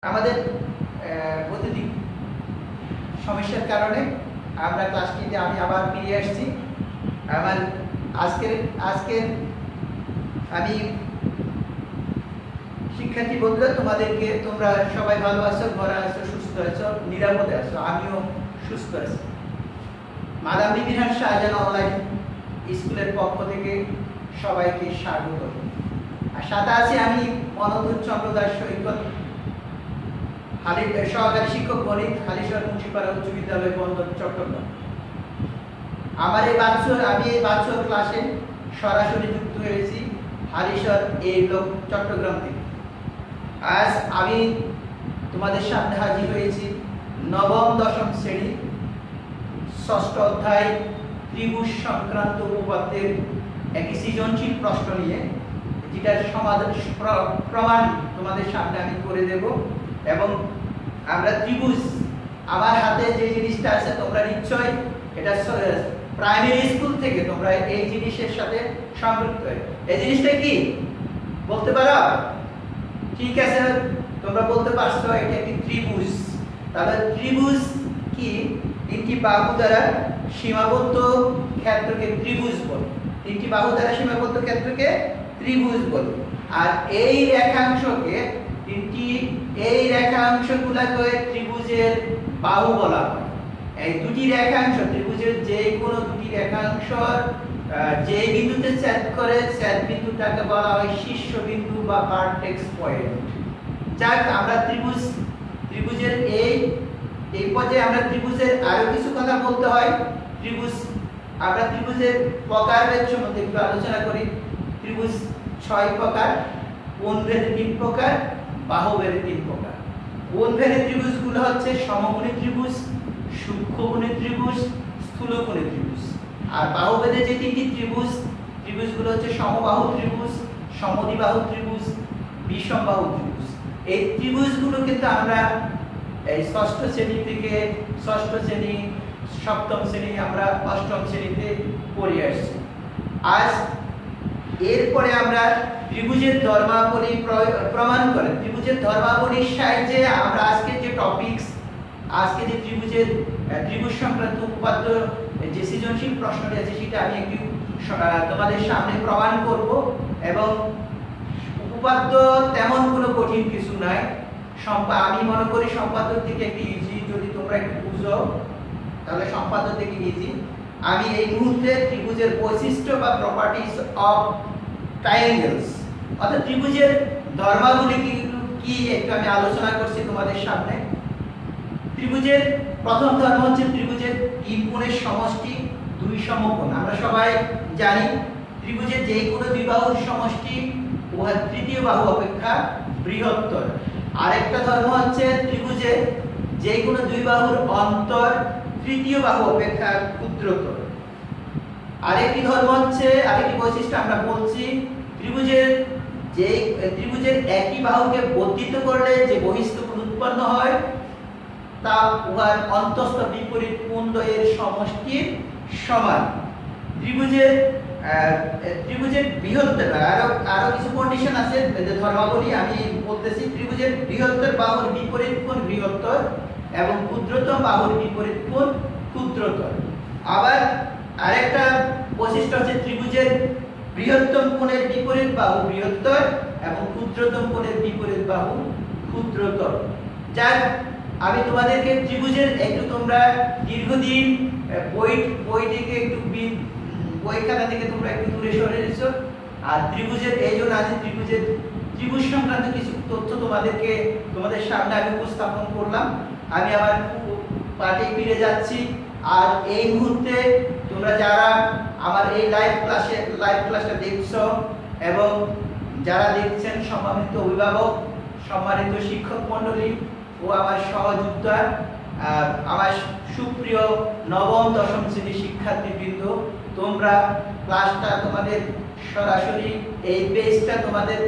আমাদের বৈদ্যুতিক সমস্যার কারণে আমরা ক্লাসটিতে আমি আবার ফিরে আসছি। আমার আজকের আমি শিক্ষার্থী বন্ধুরা তোমাদেরকে, তোমরা সবাই ভালো আছো, ঘরে আছো, সুস্থ আছো, নিরাপদে আছো, আমিও সুস্থ আছি। মাদাম বিবিধান শাহজাহান অনলাইন স্কুলের পক্ষ থেকে সবাইকে স্বাগত। আর সাথে আছি আমি মনোদুর চন্দ্র দাস সৈকত, সহকারী শিক্ষক গণিত, হালিশহর মুন্সিপাড়া উচ্চ বিদ্যালয় বন্দর, চট্টগ্রাম। আমি এই বাৎসর ক্লাসে সরাসরি যুক্ত হয়েছি হালিশহর এই ব্লক, চট্টগ্রাম থেকে। আজ আমি তোমাদের সামনে হাজির হয়েছি নবম দশম শ্রেণী ষষ্ঠ অধ্যায় ত্রিভুজ সংক্রান্ত উপপাদ্যের একটি সৃজনশীল প্রশ্ন নিয়ে, যেটার সমাধান প্রমাণ তোমাদের সামনে আমি করে দেব। এবং আমরা ত্রিভুজ, আমার হাতে যে জিনিসটা আছে তোমরা নিশ্চয় এটা প্রাইমারি স্কুল থেকে তোমরা এই জিনিসের সাথে সম্পৃক্ত। এই জিনিসটা কি বলতে পারো? ঠিক আছে, তোমরা বলতে পারছো এটা একটি ত্রিভুজ। তাহলে ত্রিভুজ কি? তিনটি বাহু দ্বারা সীমাবদ্ধ ক্ষেত্রকে ত্রিভুজ বলে। তিনটি বাহু দ্বারা সীমাবদ্ধ ক্ষেত্রকে ত্রিভুজ বলে। আর এই রেখাংশকে এই রেখাংশগুলোকে ত্রিভুজের বাহু বলা হয়। এই দুটি রেখাংশ, ত্রিভুজের যে কোনো দুটি রেখাংশ যে বিন্দুতে ছেদ করে, ছেদ বিন্দুটাকে বলা হয় শীর্ষবিন্দু বা ভার্টেক্স পয়েন্ট। যাক, আমরা ত্রিভুজের এই পর্যায়ে আমরা ত্রিভুজের আরো কিছু কথা বলতে হয়। আমরা ত্রিভুজের প্রকারভেদ সম্বন্ধে একটু আলোচনা করি। ত্রিভুজ 6 প্রকার, কোণভেদে 3 প্রকার, বাহুভেদে 3 প্রকার। কোণভেদে ত্রিভুজগুলো হচ্ছে সমকোণী ত্রিভুজ, সূক্ষ্মকোণী ত্রিভুজ, স্থূলকোণী ত্রিভুজ। আর বাহুভেদে যে তিনটি ত্রিভুজগুলো হচ্ছে সমবাহু ত্রিভুজ, সমদ্বিবাহু ত্রিভুজ, বিষমবাহু ত্রিভুজ। এই ত্রিভুজগুলো কিন্তু আমরা এই ষষ্ঠ শ্রেণী থেকে ষষ্ঠ শ্রেণী, সপ্তম শ্রেণী, আমরা অষ্টম শ্রেণীতে পড়ে আসছি। আজ এরপরে আমরা ত্রিভুজের ধর্মাবলী প্রমাণ করে, ত্রিভুজের ধর্মাবলীর সাহায্যে আমরা আজকে যে টপিকস, আজকে যে ত্রিভুজ সংক্রান্ত উপপাদ্য যে সৃজনশীল প্রশ্নটি আছে সেটা আমি একটু তোমাদের সামনে প্রমাণ করব। এবং উপপাদ্য তেমন কোনো কঠিন কিছু নাই, আমি মনে করি সম্পাদ্য থেকে একটু ইজি। যদি তোমরা একটু বুঝো তাহলে সম্পাদ্য থেকে ইজি। আমি এই মুহূর্তে ত্রিভুজের বৈশিষ্ট্য বা প্রপার্টিজ অফ ট্রায়াঙ্গেলস, অর্থাৎ ত্রিভুজের ধর্মাবলী কি একটু আমি আলোচনা করছি তোমাদের সামনে। ত্রিভুজের প্রথম ধর্ম হচ্ছে ত্রিভুজের 3 কোণের সমষ্টি 2 সমকোণ। আমরা সবাই জানি ত্রিভুজের যে কোনো দুই বাহুর সমষ্টি উহা তৃতীয় বাহু অপেক্ষা বৃহত্তর। আরেকটা ধর্ম হচ্ছে ত্রিভুজের যে কোনো দুই বাহুর অন্তর তৃতীয় বাহু অপেক্ষা ক্ষুদ্রতর। আরেকটি ধর্ম হচ্ছে, আরেকটি বৈশিষ্ট্য আমরা বলছি, ত্রিভুজের একই বাহুকে বর্ধিত করলে যে বহিস্থ কোণ উৎপন্ন হয় তা উহার অন্তঃস্থ বিপরীত কোণ দ্বয়ের সমষ্টির সমান। ত্রিভুজের বৃহত্তর আরো কিছু কন্ডিশন আছে, ধর্মাবলী আমি বলতেছি। ত্রিভুজের বৃহত্তর বাহুর বিপরীত কোণ বৃহত্তর এবং ক্ষুদ্রতম বাহুর বিপরীত কোণ ক্ষুদ্রতর। আবার আরেকটা বৈশিষ্ট্য হচ্ছে ত্রিভুজের বৃহত্তম কোণের বিপরীত বাহু বৃহত্তর এবং ক্ষুদ্রতম কোণের বিপরীত বাহু ক্ষুদ্রতর। যাক, আমি তোমাদেরকে ত্রিভুজের একটু, তোমরা দীর্ঘদিন বই থেকে একটু বইখানা থেকে তোমরা একটু দূরে সরে এসেছো। আর ত্রিভুজের এই জন্য আজ ত্রিভুজ সংক্রান্ত কিছু তথ্য তোমাদের সামনে আমি উপস্থাপন করলাম। আমি আবার পাঠে ফিরে যাচ্ছি। আর এই মুহূর্তে তোমরা যারা আমার এই লাইভ ক্লাসটা দেখছো এবং যারা দেখছেন, সম্মানিত অভিভাবক, সম্মানিত শিক্ষক মণ্ডলী ও আমার সহযোদ্ধা, আমার সুপ্রিয় নবম দশম শ্রেণীর শিক্ষার্থীবৃন্দ, তোমরা ক্লাসটা তোমাদের সরাসরি এই পেজটা তোমাদের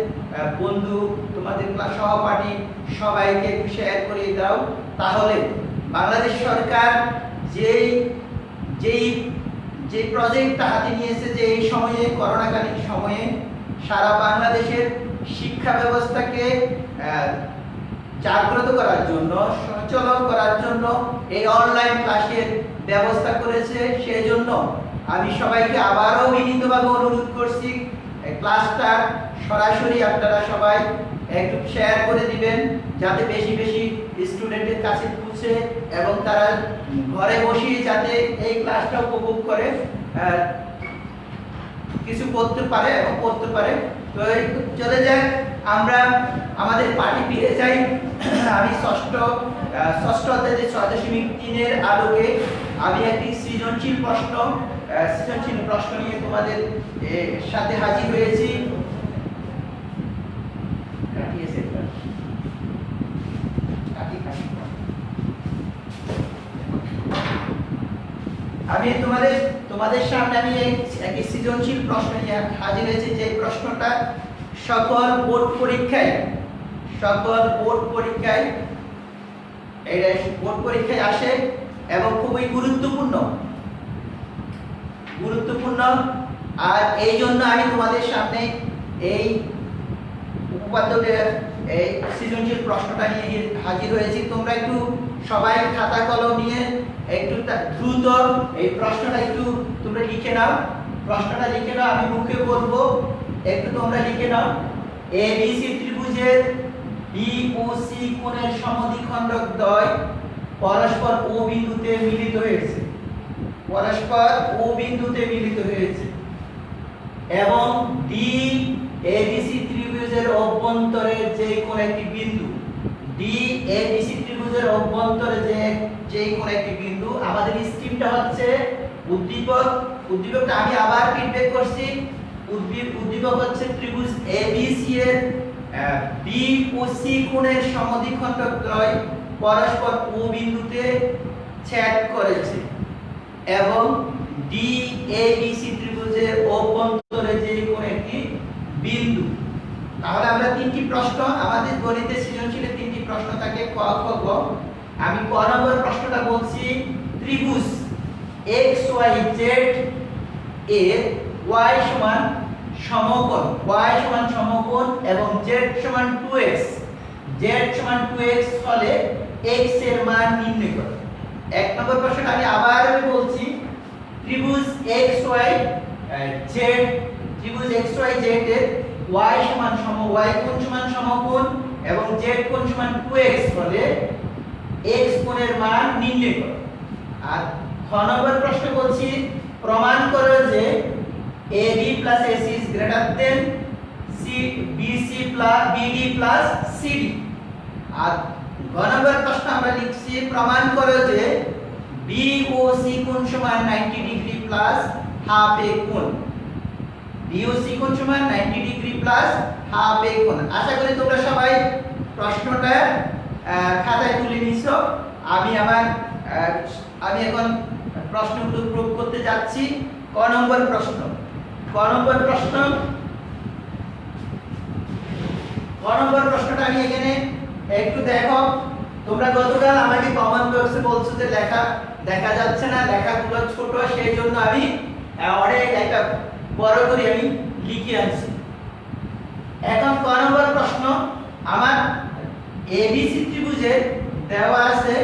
বন্ধু, তোমাদের ক্লাস সহপাঠী সবাইকে একটু শেয়ার করে দাও। তাহলে বাংলাদেশ সরকার যে প্রজেক্টটা হাতে নিয়েছে, যে এই সময়ে করোনাকালীন সময়ে সারা বাংলাদেশের শিক্ষা ব্যবস্থাকে জাগ্রত করার জন্য, সচল করার জন্য এই অনলাইন ক্লাসের ব্যবস্থা করেছে। সেই জন্য আমি সবাইকে আবারও বিনীতভাবে অনুরোধ করছি, এই ক্লাসটা সরাসরি আপনারা সবাই একটু শেয়ার করে দিবেন, যাতে বেশি বেশি স্টুডেন্টের কাছে পৌঁছে এবং তারা ঘরে বসেই যাতে এই ক্লাসটা উপভোগ করে কিছু করতে পারে এবং করতে পারে। তো চলে যাক, আমরা আমাদের পাঠে ফিরে যাই। আমি ষষ্ঠ অধ্যায় 6.3-এর আলোকে আমি একটি সৃজনশীল প্রশ্ন নিয়ে তোমাদের সাথে হাজির হয়েছি। আমি তোমাদের সামনে আমি একটি সৃজনশীল প্রশ্ন নিয়ে হাজির হয়েছি, যে প্রশ্নটা সকল বোর্ড পরীক্ষায় আসে এবং খুবই গুরুত্বপূর্ণ। আর এই জন্য আমি তোমাদের সামনে এই এই সৃজনশীল প্রশ্নটা নিয়ে হাজির হয়েছি। তোমরা একটু সবাই খাতা কলম নিয়ে একটু দ্রুত এই প্রশ্নটা একটু তোমরা লিখে নাও। আমি মুখে বলবো, একটু তোমরা লিখে নাও। এবিসি ত্রিভুজের বি ও সি কোণের সমদ্বিখণ্ডক দ্বয় পরস্পর ও বিন্দুতে মিলিত হয়েছে এবং ডি এবিসি ত্রিভুজের অভ্যন্তরে যে কোন একটি বিন্দু, আমাদের স্কিমটা হচ্ছে উদ্দীপকটা আমি আবার ফিডব্যাক করছি। উদ্দীপক হচ্ছে ত্রিভুজ এবিসি এর বি ও সি কোণের সমদ্বিখণ্ডক দ্বয় পরস্পর ও বিন্দুতে ছেদ করেছে এবং ডি এবিসি ত্রিভুজের অভ্যন্তরে যে কোন একটি বিন্দু। তাহলে আমরা তিনটি প্রশ্ন, আমাদের গণিতের সৃজনশীলে তিনটি প্রশ্ন থাকে, ক খ গ। আমি ক নম্বর প্রশ্নটা বলছি, ত্রিভুজ XYZ এর y সমান সমকোণ এবং z সমান 2x হলে x এর মান নির্ণয় করো। এক নম্বর প্রশ্নটা আমি আবার বলছি, ত্রিভুজ XYZ এর y কোণ সমান সমকোণ এবং z কোণ সমান 2x হলে x কোণের মান নির্ণয় করো। আর খ নম্বর প্রশ্ন বলছি, প্রমাণ করো যে AB + AC is greater than BC + BD + CD। আর গ নম্বর প্রশ্ন আমরা লিখছি, প্রমাণ করো যে BOC কোণ সমান 90 ডিগ্রি প্লাস হাফ a কোণ। BOC কোণ সমান 90 ডিগ্রি প্লাস হাফ a কোণ। আশা করি তোমরা সবাই প্রশ্নটা খাতায় তুলে নিছো। আমি এখন প্রশ্নগুলো প্রয়োগ করতে যাচ্ছি। ক নম্বর প্রশ্নটা আমি এখানে একটু দেখো। তোমরা গতকাল আমাকে কমেন্ট বক্সে বলছো যে দেখা যাচ্ছে না, লেখাগুলো ছোট, সেই জন্য আমি অনেক একটা বড় করে আমি লিখে আনছি। এখন ক নম্বর প্রশ্ন, আমার এবিসি ত্রিভুজের দেওয়া আছে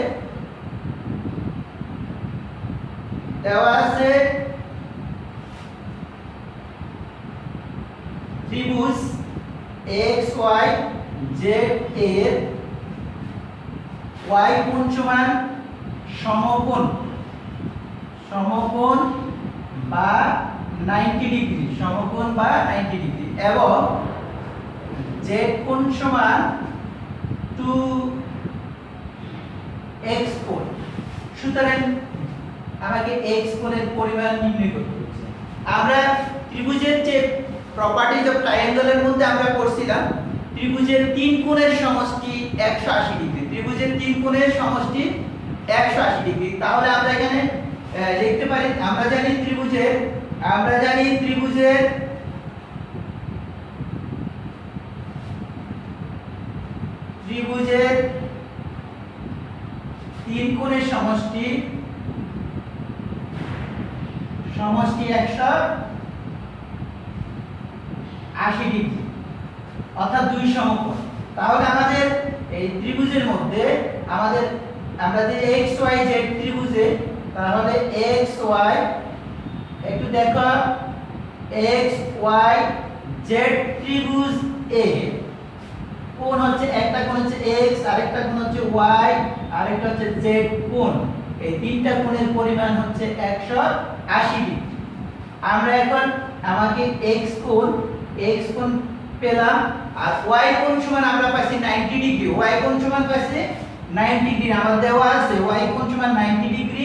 ত্রিভুজ XYZ এর y কোণ সমান সমকোণ বা 90 ডিগ্রি, এবং z কোণ সমান 2x কোণ। সুতরাং আমাকে x কোণের পরিমাণ নির্ণয় করতে হবে। আমরা ত্রিভুজের যে প্রপার্টিজ অফ ট্রায়াঙ্গেলের মধ্যে আমরা পড়ছিলাম, ত্রিভুজের তিন কোণের সমষ্টি 180 ডিগ্রি। তাহলে আমরা এখানে লিখতে পারি, আমরা জানি ত্রিভুজের তিন কোণের সমষ্টি 180 ডিগ্রি, অর্থাৎ দুই সমকোণ। তাহলে আমাদের এই ত্রিভুজের মধ্যে আমাদের আমরা যে এক্স ওয়াই জেড ত্রিভুজে, তাহলে এক্স ওয়াই একটু দেখো, এক্স ওয়াই জেড ত্রিভুজ এ কোণ হচ্ছে, একটা কোণ হচ্ছে এক্স, আরেকটা কোণ হচ্ছে ওয়াই, আরেকটা হচ্ছে জেড কোণ। এই তিনটা কোণের পরিমাণ হচ্ছে 180 ডিগ্রি। আমরা এখন আমাকে এক্স কোণ পেলাম, আর ওয়াই কোণ সমান আমরা পাইছি 90 ডিগ্রি। ওয়াই কোণ সমান পাইছি 90 ডিগ্রি, আমাদের দেওয়া আছে ওয়াই কোণ সমান 90 ডিগ্রি,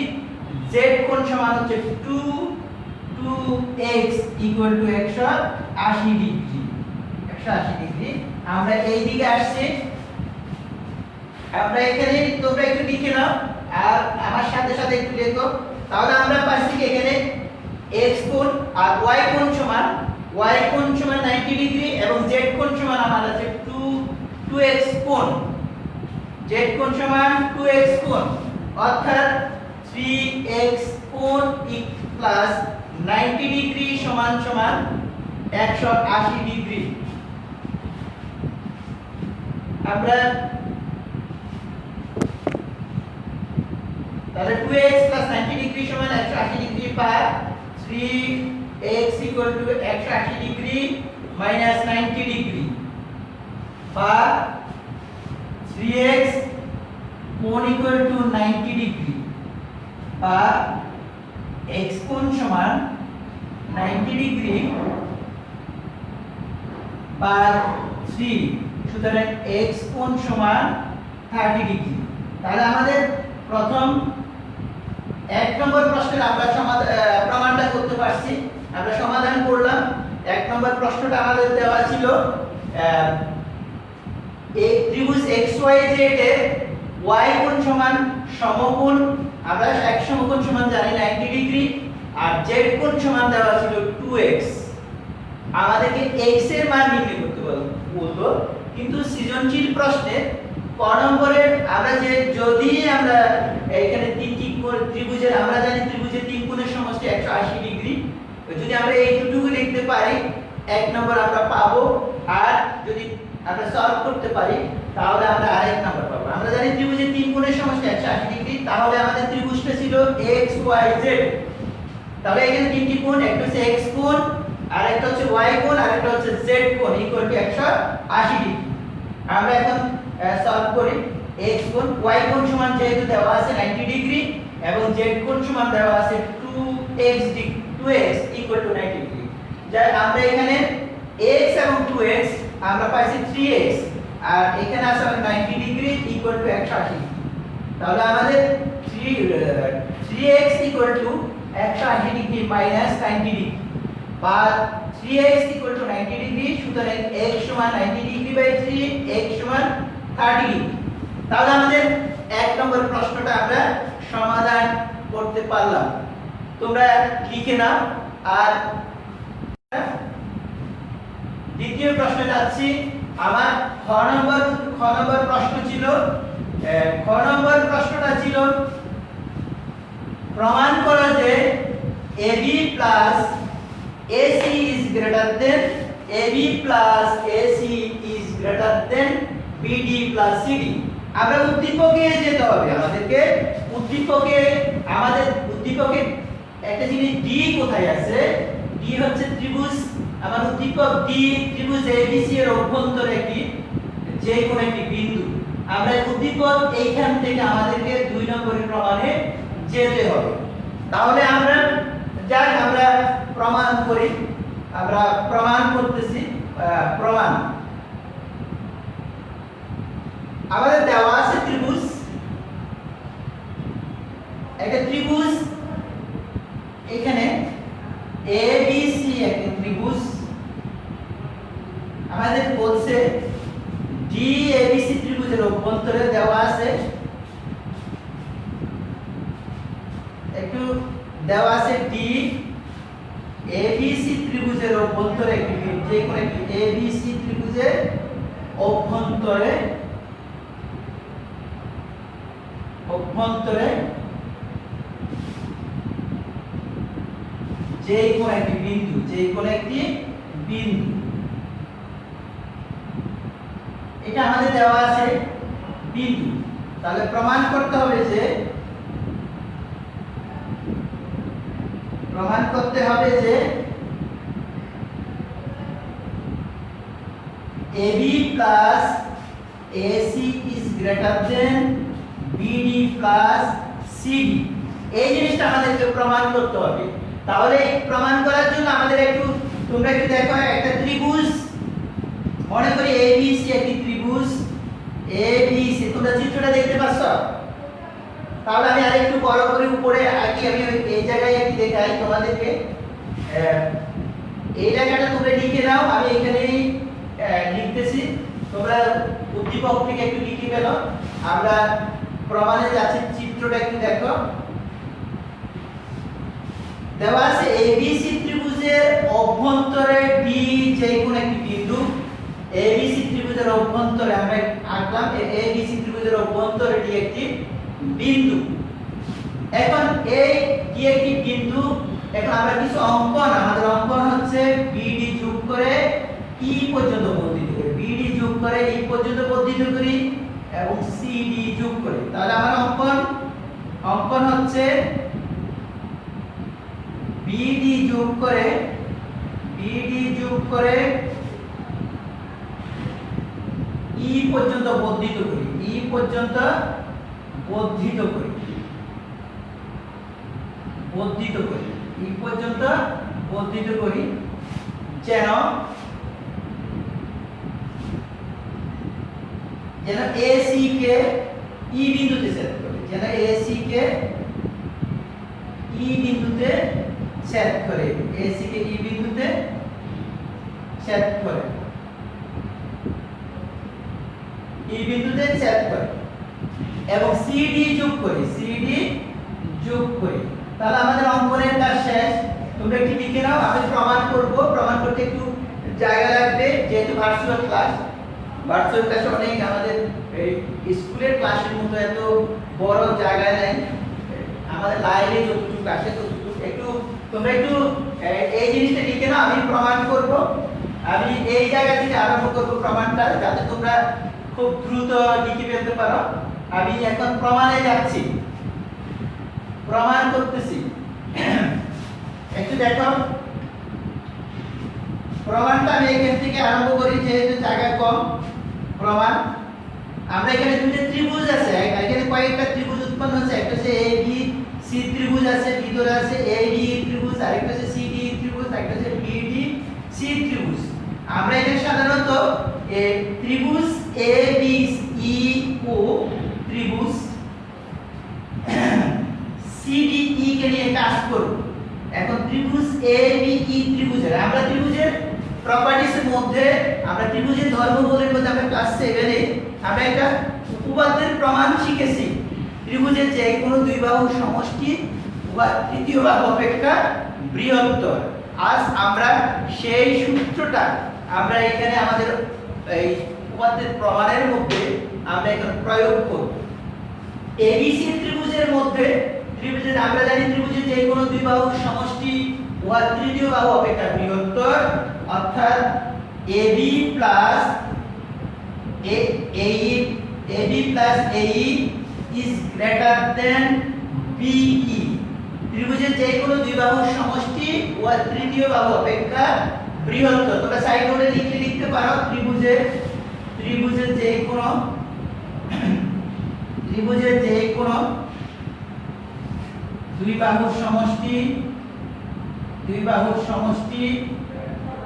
জেড কোণ সমান হচ্ছে 2x equal to 180 degree. 180 degree. আমরা এই দিকে আসছি, আমরা এখানে তোমরা একটু লিখে নাও আর আমার সাথে সাথে একটু লেখো। তাহলে আমরা পাচ্ছি কি এখানে x কোণ আর y কোণ সমান, y কোণ সমান 90 ডিগ্রি এবং z কোণ সমান আমার আছে 2x কোণ। z কোণ সমান 2x কোণ, অর্থাৎ 3x কোণ প্লাস 90 ডিগ্রি সমান 180 ডিগ্রি। আমরা তাহলে 2x 90 ডিগ্রি সমান 180 ডিগ্রি পাই, 3x 180 ডিগ্রি মাইনাস 90 ডিগ্রি বা 3x কোণ 90 ডিগ্রি বা x কোণ সমান 90 ডিগ্রি বা 3, সুতরাং x কোণ সমান 30 ডিগ্রি। তাহলে আমাদের প্রথম এক নম্বর প্রশ্নের আমরা প্রমাণটা করতে পারছি, আমরা সমাধান করলাম। এক নম্বর প্রশ্নটা আমাদের দেওয়া ছিল এই ত্রিভুজ XYZ এর y কোণ সমান সমকোণ, আমরা এক সমকোণ সমান জানি 90 ডিগ্রি, আর z কোণ সমান দেওয়া ছিল 2x। আমাদেরকে x এর মান নির্ণয় করতে বলতো, কিন্তু সৃজনশীল প্রশ্নে ক নম্বরের আমরা যে যদি আমরা এখানে তিনটি ত্রিভুজের, আমরা জানি ত্রিভুজের তিন কোণের সমষ্টি 180 ডিগ্রি, যদি আমরা এই দুটোকে লিখতে পারি এক নম্বর আমরা পাবো, আর যদি আমরা সলভ করতে পারি তাহলে আমরা আরেক নাম্বার পাবো। আমরা জানি ত্রিভুজের তিন কোণের সমষ্টি 180 ডিগ্রি, তাহলে আমাদের ত্রিভুজটা ছিল XYZ। তাহলে এখানে তিনটি কোণ, একটা হচ্ছে x কোণ, আরেকটা হচ্ছে y কোণ, আরেকটা হচ্ছে z কোণ ইকুয়াল টু 180 ডিগ্রি। আমরা এখন সলভ করি। x কোণ, y কোণ সমান যেহেতু দেওয়া আছে 90 ডিগ্রি এবং z কোণ সমান দেওয়া আছে 2x ইকুয়াল টু 90 ডিগ্রি। যাই আমরা এখানে x এবং 2x আমরা পাইছি 3x, আর এখানে আছে 90 ডিগ্রি ইকুয়াল টু 180 ডিগ্রি। তাহলে আমাদের 3x equal to 180 degree minus 90 degree বা 3x ইকুয়াল টু 90 ডিগ্রি, সুতরাং x সমান 90 ডিগ্রি বাই 3, x সমান 30 ডিগ্রি। তাহলে আমাদের এক নম্বর প্রশ্নটা আমরা সমাধান করতে পারলাম। তোমরা লিখে নাও। আর দ্বিতীয় প্রশ্নে যাচ্ছি। আমার খ নম্বর প্রশ্ন ছিল, খ নম্বর প্রশ্নটা ছিল প্রমাণ করো যে AB plus AC is greater than AB plus AC is greater than BD plus CD। আমরা উদ্দীপকে যেতে হবে, আমাদের উদ্দীপকে একটা জিনিস D কোথায় আছে, D হচ্ছে ত্রিভুজ, আমার উদ্দীপক D ত্রিভুজ ABC এর অভ্যন্তরে একটি যে কোন একটি বিন্দু। আমরা উদ্দীপক এইখান থেকে আমাদেরকে 2 নম্বরের প্রমাণে যেতে হবে। তাহলে আমরা প্রমাণ করি, আমরা প্রমাণ করতেছি। প্রমাণ আমাদের দেওয়া আছে ত্রিভুজ, একটা ত্রিভুজ এখানে ABC একটা ত্রিভুজ, আমাদের বলছে DABC ত্রিভুজের অভ্যন্তরে দেওয়া আছে একটু দেওয়া আছে DABC ত্রিভুজের অভ্যন্তরে একটি যে কোন একটি ABC ত্রিভুজের অভ্যন্তরে যে কোন একটি বিন্দু, এটা আমাদের দেওয়া আছে বিন্দু। তাহলে প্রমাণ করতে হবে যে AB plus AC is greater than BD plus CD। এই জিনিসটা আমাদেরকে প্রমাণ করতে হবে। তাহলে এই প্রমাণ করার জন্য আমাদের তোমরা একটু দেখো, একটা ত্রিভুজ মনে করি ABC, একটি ত্রিভুজ ABC, তোমরা চিত্রটা দেখতে পাচ্ছ? তাহলে আমি আরেকটু বড় করে উপরে আমি এই জায়গায় একটু দেখাই তোমাদেরকে। এই জায়গাটা তোমরা লিখে নাও, আমি এখানেই লিখতেছি, তোমরা উদ্দীপক থেকে একটু লিখে ফেলো। আমরা প্রমাণে যাচ্ছি, চিত্রটা একটু দেখো। দেওয়া আছে ABC ত্রিভুজের অভ্যন্তরে D যে কোন একটি বিন্দু, ABC ত্রিভুজের অভ্যন্তরে আমরা আঁকলাম, ABC ত্রিভুজের অভ্যন্তরে D একটি বিন্দু। এখন এই D একটি বিন্দু, এখন আমরা কিছু অঙ্কন, আমাদের অঙ্কন হচ্ছে BD যোগ করে E পর্যন্ত বর্ধিত করি, BD যোগ করে E পর্যন্ত বর্ধিত করি এবং CD যোগ করি। তাহলে আমার অঙ্কন হচ্ছে BD যোগ করে E পর্যন্ত বর্ধিত করি, E পর্যন্ত বর্ধিত করি, E পর্যন্ত বর্ধিত করি, যেন AC কে E বিন্দুতে ছেদ করে, যেন AC কে E বিন্দুতে ছেদ করে, AC কে E বিন্দুতে ছেদ করে, E বিন্দুতে ছেদ করে এবং CD যোগ করি। তাহলে আমাদের অঙ্কনের কাজ শেষ। তোমরা একটু লিখে নাও, আমি প্রমাণ করব। প্রমাণ করতে একটু জায়গা লাগবে, যেহেতু ভার্চুয়াল ক্লাসে অনেক আমাদের এই স্কুলের ক্লাসের মতো এত বড় জায়গা নেই, আমাদের লাইনে যতটুকু আসে ততটুকু একটু তোমরা একটু এই জিনিসটা লিখে নাও। আমি প্রমাণ করব, আমি এই জায়গা থেকে আরম্ভ করব প্রমাণটা, যাতে তোমরা খুব দ্রুত লিখে ফেলতে পারো। আমি এখন প্রমাণে যাচ্ছি, প্রমাণ করতেছি। একটু দেখো, প্রমাণটা আমি এখান থেকে আরম্ভ করি, যেহেতু জায়গা কম। প্রমাণ, আমরা এখানে দুটো ত্রিভুজ আছে, এখানে কয়েকটা ত্রিভুজ উৎপন্ন হচ্ছে। একটা হচ্ছে ABC ত্রিভুজ আছে, ভিতরে আছে AD ত্রিভুজ, আরেকটা হচ্ছে CD ত্রিভুজ, আরেকটা হচ্ছে BDC ত্রিভুজ। আমরা এখানে সাধারণত ত্রিভুজ ABEO ত্রিভুজ CDE কে নিয়ে কাজ করব। এখন ত্রিভুজ ABE ত্রিভুজের, আমরা ত্রিভুজের প্রপার্টিস এর মধ্যে, আমরা ত্রিভুজের ধর্মগুলোর মধ্যে আমরা ক্লাস 7 এ আমরা একটা উপপাদ্যের প্রমাণ শিখেছি। ত্রিভুজের যে কোনো দুই বাহুর সমষ্টি বা তৃতীয় বাহু অপেক্ষা বৃহত্তর। আজ আমরা সেই সূত্রটা আমরা এখানে আমাদের এই উপপাদ্যের প্রমাণের মধ্যে আমরা এখানে প্রয়োগ করব। ABC ত্রিভুজের মধ্যে, ত্রিভুজের আমরা জানি ত্রিভুজের যে কোনো দুই বাহুর সমষ্টি বা তৃতীয় বাহু অপেক্ষা বৃহত্তর, অর্থাৎ AB plus AE is greater than BE। ত্রিভুজের যে কোনো দুই বাহুর সমষ্টি ও তৃতীয় বাহু অপেক্ষা বৃহত্তর। তোমরা সাইড নোটে লিখতে পারো, ত্রিভুজের যে কোনো দুই বাহুর সমষ্টি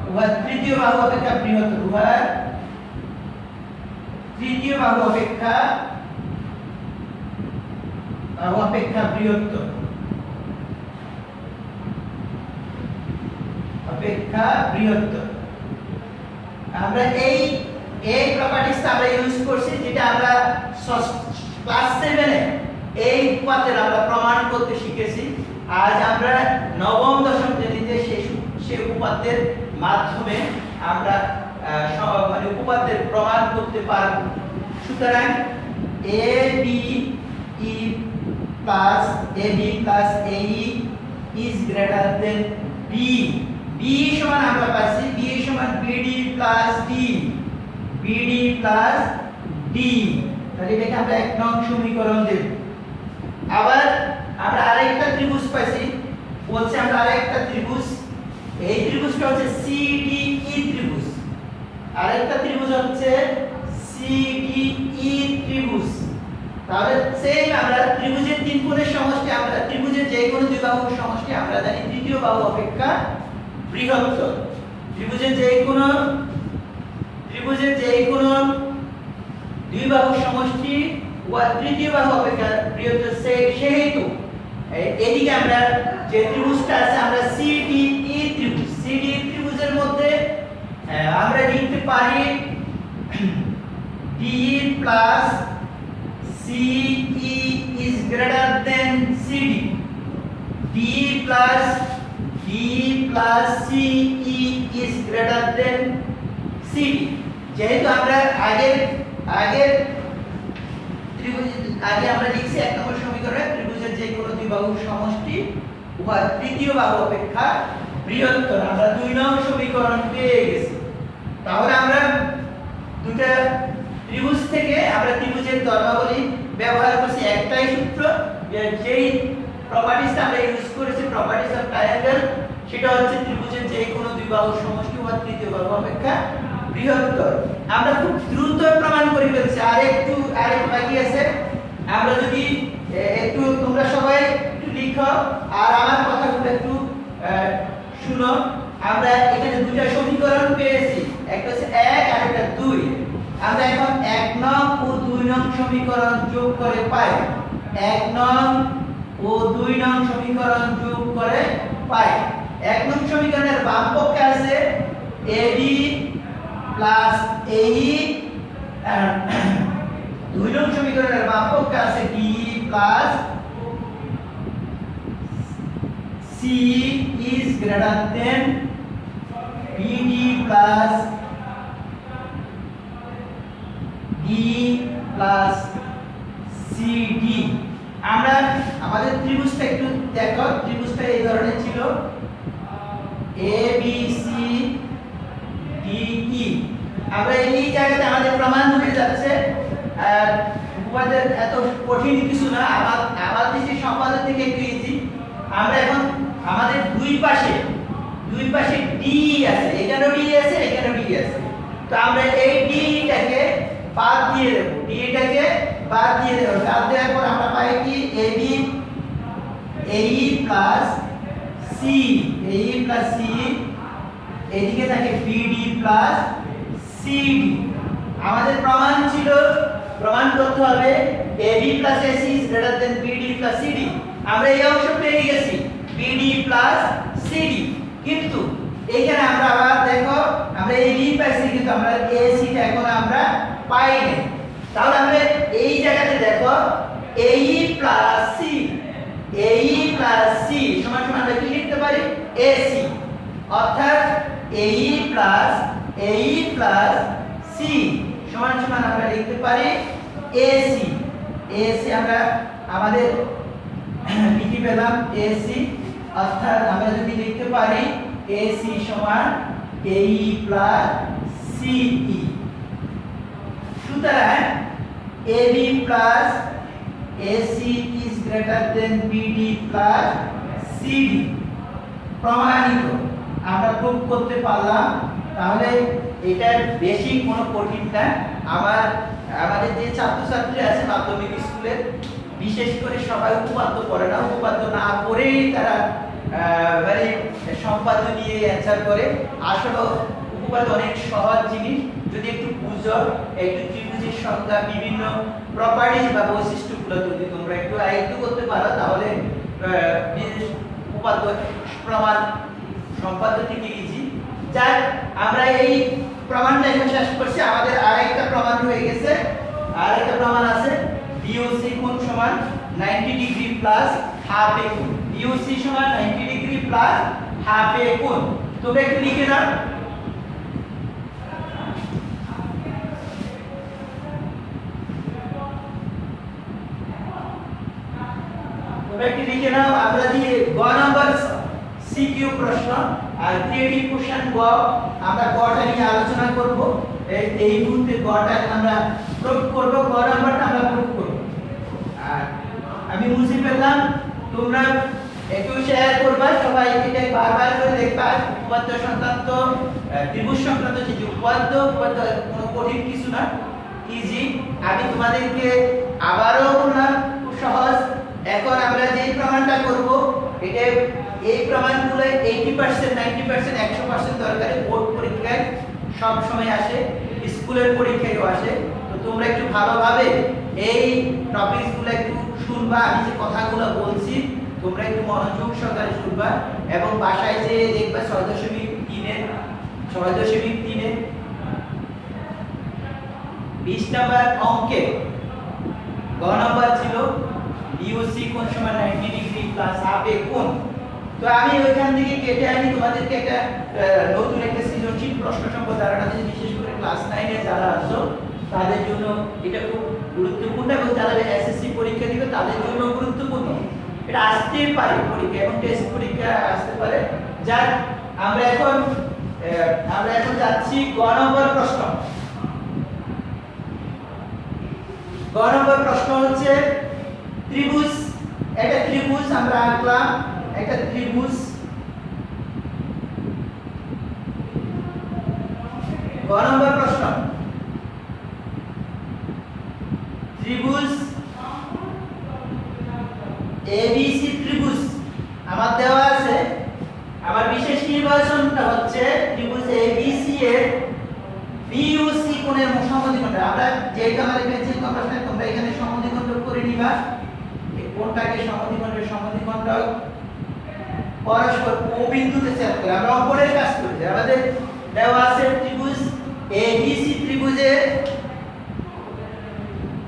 ও তৃতীয় বাহু অপেক্ষা বৃহত্তর, তৃতীয় বাহু অপেক্ষা বৃহত্তর, আমরা এই প্রপার্টিসটা আমরা ইউজ করছি, যেটা আমরা ক্লাস 7 এ এই উপপাদ্যের আমরা প্রমাণ করতে শিখেছি। আজ আমরা নবম দশম শ্রেণীতে সেই উপপাদ্যের মাধ্যমে আমরা উপপাদ্যের প্রমাণ করতে পারব। সুতরাং AB plus AE is greater than B। B সমান আমরা পাচ্ছি B সমান BD plus D, তাহলে এটাকে আমরা 1 নং সমীকরণ দেব। আবার আমরা আরেকটা ত্রিভুজ পাইছি, বলছে আমরা আরেকটা ত্রিভুজ, এই ত্রিভুজটা হচ্ছে CDE ত্রিভুজ। আরেকটা ত্রিভুজ হচ্ছে CDE ত্রিভুজ। তাহলে সেম আমরা ত্রিভুজের তিন কোণের সমষ্টি, আমরা ত্রিভুজের যে কোনো দুই বাহুর সমষ্টি আমরা জানি তৃতীয় বাহু অপেক্ষা বৃহত্তর। ত্রিভুজের যে কোনো দুই বাহুর সমষ্টি ও তৃতীয় বাহু অপেক্ষা বৃহত্তর, সেহেতু এদিকে আমরা যে ত্রিভুজটা আছে আমরা CDE ত্রিভুজ, CDE ত্রিভুজের মধ্যে আমরা লিখতে পারি DE plus CE is greater than CD, DE plus CE is greater than CD। যেহেতু আমরা আগের ত্রিভুজ আমরা লিখছি 1 নম্বর সমীকরণে ত্রিভুজের যে কোনো দুই বাহুর সমষ্টি উভয় তৃতীয় বাহু অপেক্ষা বৃহত্তর, আমরা 2 নং সমীকরণ পেয়ে গেছি। তাহলে আমরা দুটো ত্রিভুজ থেকে আমরা ত্রিভুজের ধর্মাবলী ব্যবহার করছি, একটাই সূত্র, যেই প্রপার্টিসটা আমরা ইউজ করেছি প্রপার্টিস অফ ট্রায়াঙ্গেল, সেটা হচ্ছে ত্রিভুজের যে কোনো দুই বাহুর সমষ্টি বা তৃতীয় বাহু অপেক্ষা বৃহত্তর। আমরা খুব দ্রুত প্রমাণ করে ফেলছি, আরেকটু বাকি আছে। আমরা যদি একটু তোমরা সবাই একটু লিখো আর আমার কথাগুলো একটু শুনো। আমরা এখানে দুটো সমীকরণ পেয়েছি, একটা হচ্ছে 1 আর একটা 2। আমরা এখন 1 নং ও 2 নং সমীকরণ যোগ করে পাই, 1 নং ও 2 নং সমীকরণ যোগ করে পাই। 1 নং সমীকরণের বাম পক্ষে আছে AB প্লাস AE, 2 নং সমীকরণের বাম পক্ষে আছে DE plus CE is greater than BD plus DE plus CD। আমরা আমাদের ত্রিভুজটা একটু দেখো, ত্রিভুজটা এই ধরনের ছিল ABC DE। আমরা এই জায়গাতে আমাদের প্রমাণ হয়ে যাচ্ছে, আর উপপাদ্যের এত কঠিন কিছু না, আমাদের যে সম্পাদক থেকে একটু ইজি। আমরা এখন আমাদের দুই পাশে D আছে, এখানেও D আছে, এখানেও D আছে, তো আমরা এই D টাকে বাদ দিয়ে দেব, D টাকে বাদ দিয়ে দেব। বাদ দেওয়ার পর আমরা পাই কি AB AE plus C, AE plus C, এদিকে থাকে BD প্লাস CD। আমাদের প্রমাণ ছিল, প্রমাণ করতে হবে AB plus AC is greater than BD plus CD। আমরা এই অংশ পেয়ে গেছি BD প্লাস CD, কিন্তু এখানে আমরা আবার দেখো আমরা AB পাইছি কিন্তু আমরা AC টা এখন আমরা পাইনি। তাহলে আমরা এই জায়গাতে দেখো AE plus C, AE plus C সমান সমান আমরা কি লিখতে পারি AC, অর্থাৎ AE প্লাস C সমান সমান আমরা লিখতে পারি AC। AC আমরা আমাদের লিখে পেলাম AC, অর্থাৎ আমরা যদি লিখতে পারি AC সমান AE প্লাস CE। সুতরাং AB plus AC is greater than BD plus CD প্রমাণিত, আমরা প্রুফ করতে পারলাম। তাহলে এটা বেশি কোনো কঠিন না। আমাদের যে ছাত্রছাত্রী আছে মাধ্যমিক স্কুলের, বিশেষ করে সবাই উপপাদ্য পড়ে না, উপপাদ্য না পড়েই তারা মানে সম্পাদ্য নিয়ে অ্যান্সার করে। আসলে উপপাদ্য অনেক সহজ জিনিস, যদি একটু বুঝো, একটু ত্রিভুজের সংজ্ঞা, বিভিন্ন প্রপার্টিজ বা বৈশিষ্ট্যগুলো যদি তোমরা একটু আয়ত্ত করতে পারো, তাহলে উপপাদ্য প্রমাণ সম্পাদ্য থেকে ইজি। যাক, আমরা এই প্রমাণটা এখন শেষ করছি। আমাদের আরেকটা প্রমাণ হয়ে গেছে, আরেকটা প্রমাণ আছে BOC কোণ সমান 90 ডিগ্রি প্লাস হাফ এ কোণ। BOC সমান 90 ডিগ্রি প্লাস হাফ এ কোণ। তোমরা একটু লিখে নাও। তোমরা একটু লিখে নাও। আমরা দিয়ে গ নাম্বার সিকিউ প্রশ্ন আর ক্রিয়েটিভ কোশ্চেন গ, আমরা গটা নিয়ে আলোচনা করব। এই মুহূর্তে গটা আমরা প্রুফ করব, গ নাম্বারটা আমরা প্রুফ করব। আর আমি মুছে ফেললাম, তোমরা একটু শেয়ার করবা, সবাই এটা বারবার করে দেখবা। উপপাদ্য সংক্রান্ত ত্রিভুজ সংক্রান্ত যে উপপাদ্য কোনো কঠিন কিছু না, ইজি। আমি তোমাদেরকে আবারও বললাম, খুব সহজ। এখন আমরা যে প্রমাণটা করব, এটা এই প্রমাণগুলো 80% 90% 100% দরকারি। বোর্ড পরীক্ষায় সব সময় আসে, স্কুলের পরীক্ষায়ও আসে। তো তোমরা একটু ভালোভাবে এই টপিকসগুলো একটু শুনবা, আমি যে কথাগুলো বলছি তোমরা একটু মনোযোগ সহকারে শুনবা, এবং বাসায় যে দেখবা 6.3 6.3 20 নাম্বার অঙ্কে গ নাম্বার ছিল বিওসি কোণ সমান 90 ডিগ্রি প্লাস হাফ এ কোণ। তো আমি ওইখান থেকে কেটে আনি তোমাদেরকে একটা নতুন একটা সৃজনশীল প্রশ্ন সম্পর্কে ধারণা দিই, বিশেষ করে ক্লাস 9 এ যারা আছো তাদের জন্য এটা খুব গুরুত্বপূর্ণ, এবং যারা এসএসসি পরীক্ষা দিবে তাদের জন্য গুরুত্বপূর্ণ। এটা আসতে পারে পরীক্ষা, এবং টেস্ট পরীক্ষা আসতে পারে। যার আমরা এখন যাচ্ছি গ নম্বর প্রশ্ন। গ নম্বর প্রশ্ন হচ্ছে ত্রিভুজ, একটা ত্রিভুজ আমরা আঁকলাম, একটা ত্রিভুজ। গ নম্বর প্রশ্ন, ত্রিভুজ এবিসি ত্রিভুজ আমার দেওয়া আছে। আমার বিশেষ নির্বাচনটা হচ্ছে ত্রিভুজ এবিসি এর বিওসি কোণের সমদ্বিখণ্ড। আমরা যেটা আমরা পেয়েছি কম্পাসনে, তোমরা এখানে সমদ্বিখণ্ড করে নিবা। এই কোণটাকে সমদ্বিখণ্ড পরস্পর ও বিন্দুতে ছেদ করে আমরা অপরের কাজ করি। আমাদের দেওয়া আছে ত্রিভুজ এবিসি ত্রিভুজের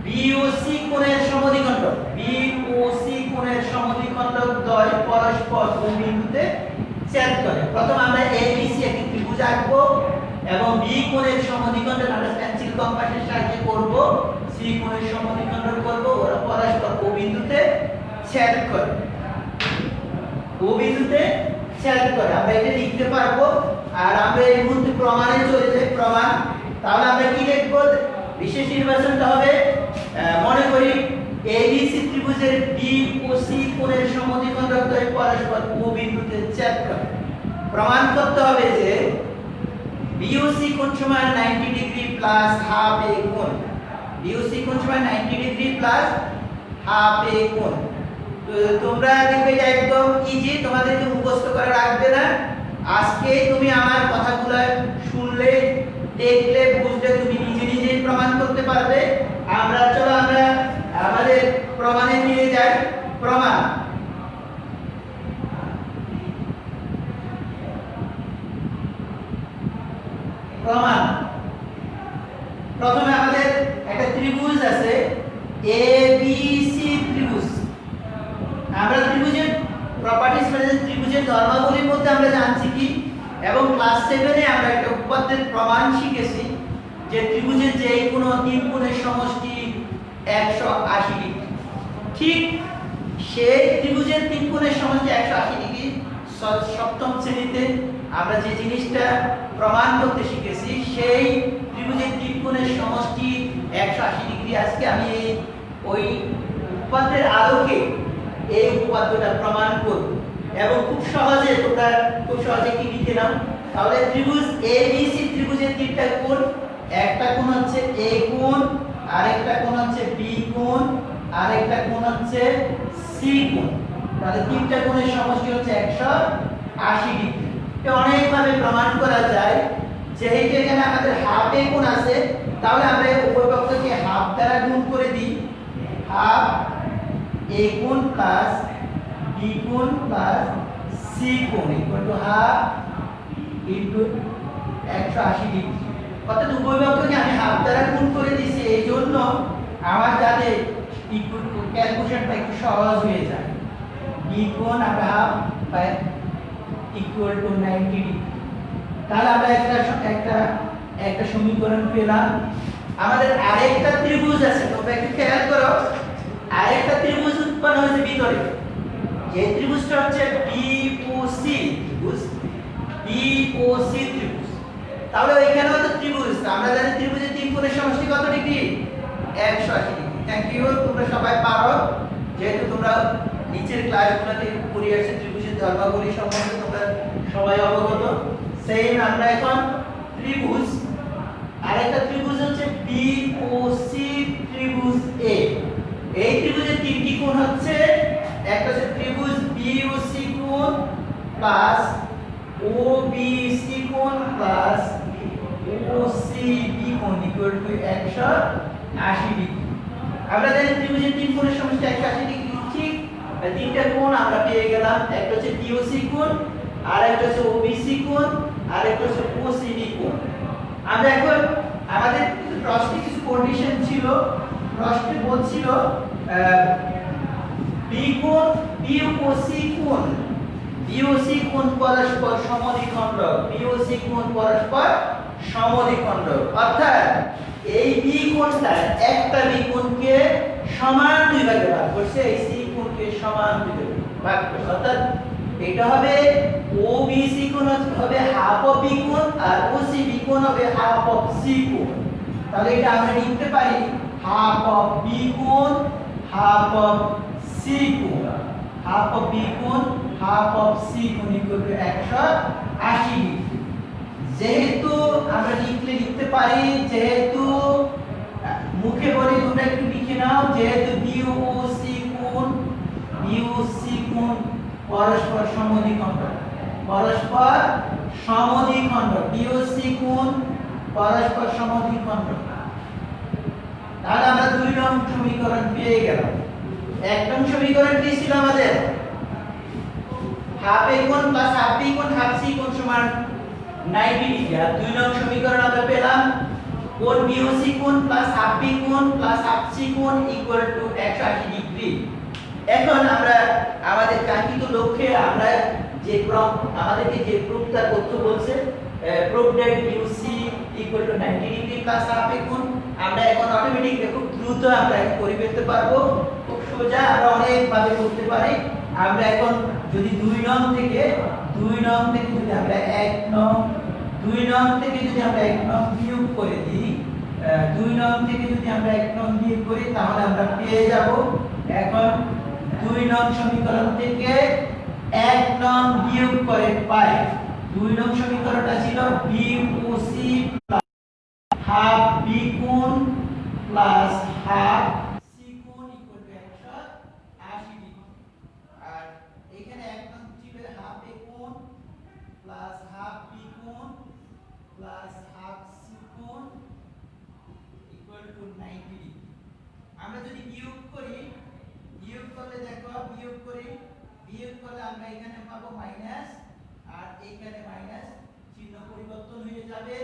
বিওসি কোণের সমদ্বিখণ্ড, বিওসি কোণের সমদ্বিখণ্ড দ্বয় পরস্পর ও বিন্দুতে ছেদ করে। প্রথম আমরা এবিসি একটি ত্রিভুজ আঁকবো, এবং বি কোণের সমদ্বিখণ্ড আমরা পেন্সিল কম্পাসের সাহায্যে করব, সি কোণের সমদ্বিখণ্ড করব, ওরা পরস্পর ও বিন্দুতে ছেদ করে, ও বিন্দুতে ছেদ করে। আমরা এটা লিখতে পারবো। আর আমরা এই মুহূর্তে প্রমাণে চলে যাই। প্রমাণ, তাহলে আমরা কি লিখব? বিশেষ নির্বাচনটা হবে, মনে করি এবিসি ত্রিভুজের বি ও সি কোণের সমদ্বিখণ্ড দ্বয় পরস্পর ও বিন্দুতে ছেদ করে। প্রমাণ করতে হবে যে বিওসি কোণ সমান 90 ডিগ্রি প্লাস হাফ এ কোণ, বিওসি কোণ সমান 90 ডিগ্রি প্লাস হাফ এ কোণ। তো তোমরা দেখবে এটা একদম ইজি, তোমাদেরকে মুখস্থ করে রাখবে না। আজকে তুমি আমার কথাগুলো শুনলে, দেখলে, বুঝলে তুমি নিজে নিজেই প্রমাণ করতে পারবে। আমরা আমাদের প্রমাণে ফিরে যাই। প্রমাণ, প্রমাণ। প্রথমে আমাদের একটা ত্রিভুজ আছে এবিসি ত্রিভুজ। আমরা ত্রিভুজের প্রপার্টিজ মানে ত্রিভুজের ধর্মাবলীর মধ্যে আমরা জানছি কি, এবং ক্লাস 7 এ আমরা একটা উপপাদ্যের প্রমাণ শিখেছি যে ত্রিভুজের যে কোনো তিন কোণের সমষ্টি 180 ডিগ্রি। ঠিক সেই ত্রিভুজের তিন কোণের সমষ্টি 180 ডিগ্রি সপ্তম শ্রেণীতে আমরা যে জিনিসটা প্রমাণ করতে শিখেছি, সেই ত্রিভুজের তিন কোণের সমষ্টি 180 ডিগ্রি। আজকে আমি ওই উপপাদ্যের আলোকে এই উপপাদ্যটা প্রমাণ করব, এবং খুব সহজে তোমরা কি লিখে নাও। তাহলে ত্রিভুজ এবিসি ত্রিভুজের তিনটা কোণ, একটা কোণ হচ্ছে এ কোণ, আরেকটা কোণ হচ্ছে বি কোণ, আরেকটা কোণ হচ্ছে সি কোণ। তাহলে তিনটা কোণের সমষ্টি হচ্ছে 180 ডিগ্রি। এটা অনেক ভাবে প্রমাণ করা যায়। যেহেতু এখানে আমাদের হাফ এ কোণ আছে, তাহলে আমরা উভয় পক্ষকে হাফ দ্বারা গুণ করে দিই। হাফ এ কোণ প্লাস বি কোণ প্লাস সি কোণ equal to half into 180 degree. অর্থাৎ উভয় পক্ষকে আমি হাফ দ্বারা গুণ করে দিয়েছি, এই জন্য আমার যাতে ক্যালকুলেশনটা একটু সহজ হয়ে যায়। বি কোণ আমরা half by equal to 90 degree. তাহলে আমরা একটা সমীকরণ পেলাম। আমাদের আরেকটা ত্রিভুজ আছে, তোমরা একটু খেয়াল করো। আরেকটা ত্রিভুজ উৎপন্ন হয়েছে ভিতরে। এই ত্রিভুজটা হচ্ছে বিওসি ত্রিভুজ, বিওসি ত্রিভুজ। তাহলে এখানেও তো ত্রিভুজ, আমরা জানি ত্রিভুজের তিন কোণের সমষ্টি কত ডিগ্রি? থ্যাংক ইউ, তোমরা সবাই পারো, যেহেতু তোমরা নিচের ক্লাসগুলোতে ফুরিয়ার ত্রিভুজের ধর্মাবলী সম্বন্ধে তোমরা সবাই অবগত। সেম আমরা এখন ত্রিভুজ, আরেকটা ত্রিভুজ হচ্ছে বিওসি ত্রিভুজ এ। এই ত্রিভুজের তিনটি কোণ হচ্ছে, একটা হচ্ছে ত্রিভুজ বিওসি কোণ প্লাস ওবিসি কোণ প্লাস ওসিবি কোণ ইকুয়াল টু 180 ডিগ্রি। আমরা জানি ত্রিভুজের তিন কোণের সমষ্টি 180 ডিগ্রি, ঠিক? তিনটা কোণ আমরা পেয়ে গেলাম, একটা হচ্ছে বিওসি কোণ, আর একটা হচ্ছে ওবিসি কোণ, আর একটা হচ্ছে ওসিবি কোণ। আমরা এখন আমাদের প্রশ্নে কিছু কন্ডিশন ছিল, প্রশ্নে বলছিল বি কোণ বিওসি কোণ, বিওসি কোণ পরস্পর সমদ্বিখণ্ডক, বিওসি কোণ পরস্পর সমদ্বিখণ্ডক, অর্থাৎ এই বি কোণটা একটা বি কোণকে সমান দুই ভাগে ভাগ করছে, এই সি কোণকে সমান দুই ভাগে ভাগ করছে, অর্থাৎ এটা হবে ওবিসি কোণ হবে হাফ অফ বি কোণ আর ওসিবি কোণ হবে হাফ অফ সি কোণ। তাহলে এটা আমরা লিখতে পারি হাফ অফ বি কোণ হাফ অফ সি কোণ, হাফ অফ বি কোণ হাফ অফ সি কোণ ইকুয়াল টু 180 ডিগ্রি। যেহেতু আমরা লিখতে পারি, যেহেতু মুখে বলি তোমরা একটু লিখে নাও, যেহেতু বিওসি কোণ পরস্পর সমদ্বিখণ্ডক, পরস্পর সমদ্বিখণ্ডক, বিওসি কোণ পরস্পর সমদ্বিখণ্ডক, তাহলে আমরা দুই নং সমীকরণ পেয়ে গেলাম। এক নং সমীকরণ কি ছিল আমাদের? হাফ এ কোণ প্লাস হাফ বি কোণ হাফ সি কোণ সমান 90 ডিগ্রি। আর দুই নং সমীকরণ আমরা পেলাম কোণ বিওসি কোণ প্লাস হাফ বি কোণ প্লাস হাফ সি কোণ ইকুয়াল টু 180 ডিগ্রি। এখন আমরা আমাদের কাঙ্ক্ষিত লক্ষ্যে আমরা যে আমাদেরকে যে প্রুফটা করতে বলছে, proof that BOC equal to 90 degree plus half A কোণ, আমরা এখন অটোমেটিক খুব দ্রুত আমরা করে ফেলতে পারবো, খুব সোজা আমরা অনেক ভাবে করতে পারি। আমরা এখন যদি দুই নং থেকে যদি আমরা এক নং বিয়োগ করে দিই, দুই নং থেকে যদি আমরা এক নং বিয়োগ করি, তাহলে আমরা পেয়ে যাব এখন দুই নং সমীকরণ থেকে এক নং বিয়োগ করে পাই, দুই নং সমীকরণটা ছিল বিওসি হাফ বি কোণ প্লাস হাফ সি কোণ ইকুয়াল টু 180 ডিগ্রি। আর এখানে এক নং ছিল হাফ এ কোণ প্লাস হাফ বি কোণ প্লাস হাফ সি কোণ ইকুয়াল টু 90 ডিগ্রি। আমরা যদি বিয়োগ করলে দেখো বিয়োগ করলে আমরা এখানে পাবো মাইনাস, আর এখানে মাইনাস চিহ্ন পরিবর্তন হয়ে যাবে,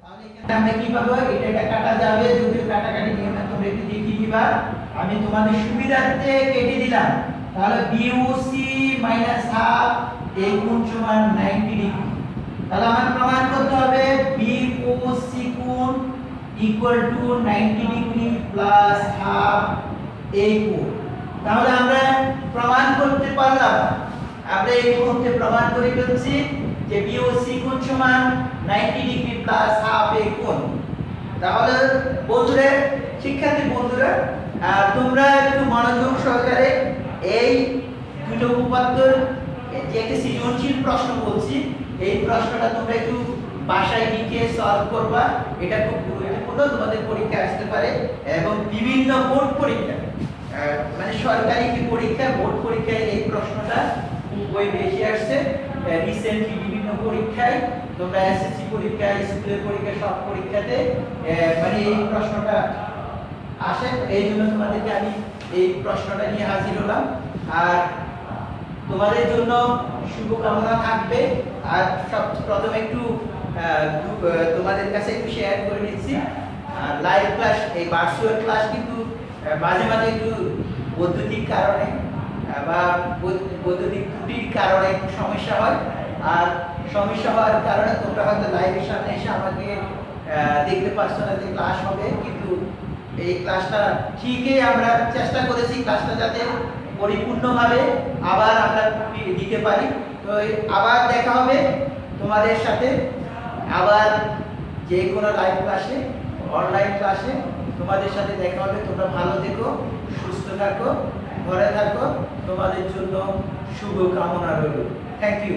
তাহলে এখানে আমরা কি পাবো? এটা কাটা যাবে, যদি কাটাকাটি নিয়ম তোমরা একটু দেখিয়ে দিবা, আমি তোমাদের সুবিধার্থে কেটে দিলাম। তাহলে বিওসি মাইনাস হাফ এই কোণ সমান 90 ডিগ্রি। তাহলে আমার প্রমাণ করতে হবে বিওসি কোণ equal to 90 degree plus half এই কোণ। তাহলে আমরা প্রমাণ করতে পারলাম, আমরা এই কোণকে প্রমাণ করে ফেলছি যে বিওসি কোণ সমান 90 ডিগ্রি প্লাস হাফ এই কোণ। তাহলে বন্ধুরা, শিক্ষার্থী বন্ধুরা, তোমরা একটু মনোযোগ সহকারে এই দুটো উপপাদ্যের যে একটা সৃজনশীল প্রশ্ন বলছি, এই প্রশ্নটা তোমরা একটু বাসায় লিখে সলভ করবা। এটা খুব গুরুত্বপূর্ণ, তোমাদের পরীক্ষা আসতে পারে, এবং বিভিন্ন বোর্ড পরীক্ষা, মানে সরকারি কি পরীক্ষা, বোর্ড পরীক্ষায় এই প্রশ্নটা খুবই বেশি আসছে। রিসেন্টলি বিভিন্ন পরীক্ষায় তোমরা এসএসসি পরীক্ষা, স্কুলের পরীক্ষা, সব পরীক্ষাতে মানে এই প্রশ্নটা আসে। এই জন্য তোমাদেরকে আমি এই প্রশ্নটা নিয়ে হাজির হলাম। আর তোমাদের জন্য শুভকামনা থাকবে। আর সব প্রথমে একটু তোমাদের কাছে একটু শেয়ার করে নিচ্ছি, লাইভ ক্লাস, এই ভার্চুয়াল ক্লাস কিন্তু মাঝে মাঝে একটু বৈদ্যুতিক কারণে বা বৈদ্যুতিক ত্রুটির কারণে একটু সমস্যা হয়। আর সমস্যা হওয়ার কারণে তোমরা হয়তো লাইভের সামনে এসে আমাকে দেখতে পাচ্ছ না যে ক্লাস হবে, কিন্তু এই ক্লাসটা ঠিকই আমরা চেষ্টা করেছি ক্লাসটা যাতে পরিপূর্ণভাবে আবার আমরা দিতে পারি। তো আবার দেখা হবে তোমাদের সাথে, আবার যে কোনো লাইভ ক্লাসে, অনলাইন ক্লাসে। তো তোমাদের সাথে দেখা হবে। তোমরা ভালো থেকো, সুস্থ থাকো, ঘরে থাকো। তোমাদের জন্য শুভ কামনা রইল। Thank you.